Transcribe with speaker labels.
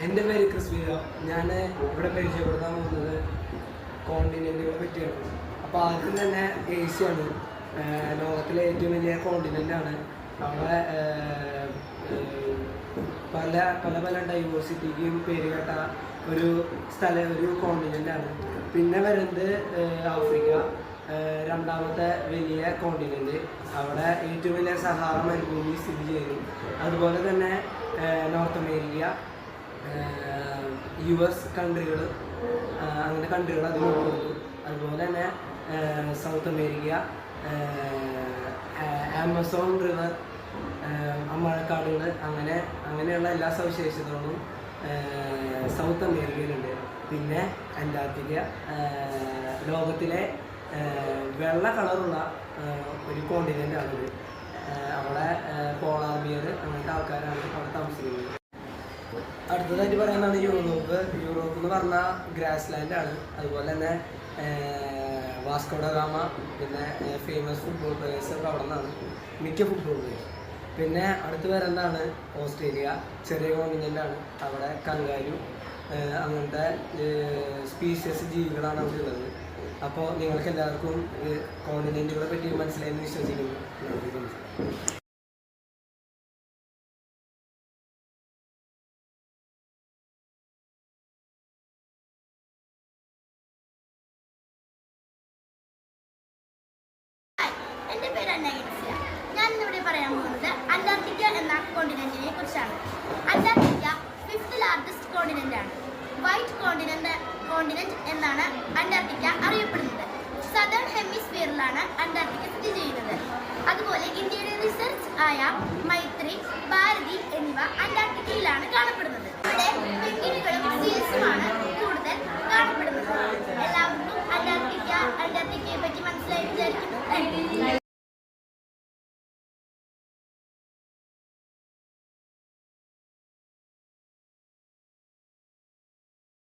Speaker 1: എൻ്റെ പേര് ക്രിസ്വീരോ. ഞാൻ ഇവിടെ പരിചയപ്പെടുത്താൻ പോകുന്നത് കോണ്ടിനെൻറ്റുകളെ പറ്റിയാണ്. അപ്പോൾ ആദ്യം തന്നെ ഏഷ്യയാണ് ലോകത്തിലെ ഏറ്റവും വലിയ കോണ്ടിനെൻ്റാണ്. അവിടെ പല പല പല ഡൈവേഴ്സിറ്റിക്കും പേര് കേട്ട ഒരു ഒരു കോണ്ടിനെൻ്റാണ്. പിന്നെ വരുന്നത് ആഫ്രിക്ക, രണ്ടാമത്തെ വലിയ കോണ്ടിനെൻ്റ്. അവിടെ ഏറ്റവും വലിയ സഹാറ മരുഭൂമി സ്ഥിതി ചെയ്യുന്നു. അതുപോലെ തന്നെ നോർത്ത് അമേരിക്ക, US കൺട്രികൾ, അങ്ങനെ കൺട്രികൾ അതിൽ ഉൾപ്പെടുന്നു. അതുപോലെ തന്നെ സൗത്ത് അമേരിക്ക, ആമസോൺ റിവർ, മഴക്കാടുകൾ, അങ്ങനെയുള്ള എല്ലാ സവിശേഷതകളും സൗത്ത് അമേരിക്കയിലുണ്ട്. പിന്നെ അന്റാർട്ടിക്ക, ലോകത്തിലെ വെള്ള കളറുള്ള ഒരു കോണ്ടിനെൻ്റാണിത്. അവിടെ പോളാർ ബിയർ അങ്ങനത്തെ ആൾക്കാരാണ് അവിടെ താമസിക്കുന്നത്. അടുത്തതായിട്ട് പറയുന്നതാണ് യൂറോപ്പ്. യൂറോപ്പ് എന്ന് പറഞ്ഞാൽ ഗ്രാസ് ലാൻഡാണ്. അതുപോലെ തന്നെ വാസ്കോ ഡ ഗാമ, പിന്നെ ഫേമസ് ഫുട്ബോൾ പ്ലേയേഴ്സൊക്കെ അവിടെ നിന്നാണ്, മിക്ക ഫുട്ബോൾ പ്ലേയേഴ്സ്. പിന്നെ അടുത്ത് വരുന്നതാണ് ഓസ്ട്രേലിയ, ചെറിയ കോണ്ടിനെൻ്റാണ്. അവിടെ കങ്കാരു അങ്ങനത്തെ സ്പീഷ്യസ് ജീവികളാണ് അവിടെ ഉള്ളത്. അപ്പോൾ നിങ്ങൾക്ക് എല്ലാവർക്കും കോണ്ടിനെൻ്റുകളെ പറ്റി മനസ്സിലായെന്ന് വിശ്വസിക്കുന്നു.
Speaker 2: എൻ്റെ പേര് അന്നഗിൻസിയ. ഞാൻ ഇന്നിവിടെ പറയാൻ പോകുന്നത് അന്റാർട്ടിക്ക എന്ന കോണ്ടിനെന്റിനെ കുറിച്ചാണ്. അന്റാർട്ടിക്ക 5th ലാർജസ്റ്റ് കോണ്ടിനെന്റ് ആണ്. വൈറ്റ് കോണ്ടിനെന്റ് എന്നാണ് അന്റാർട്ടിക്ക അറിയപ്പെടുന്നത്. സദേൺ ഹെമിസ്ഫിയറിലാണ് അന്റാർട്ടിക്ക സ്ഥിതി ചെയ്യുന്നത്. അതുപോലെ ഇന്ത്യയുടെ റിസർച്ച് ആയ മൈത്രി, ഭാരതി എന്നിവ അന്റാർട്ടിക്കയിലാണ് കാണപ്പെടുന്നത്. ഇവിടെ പെൻഗ്വിനുകൾ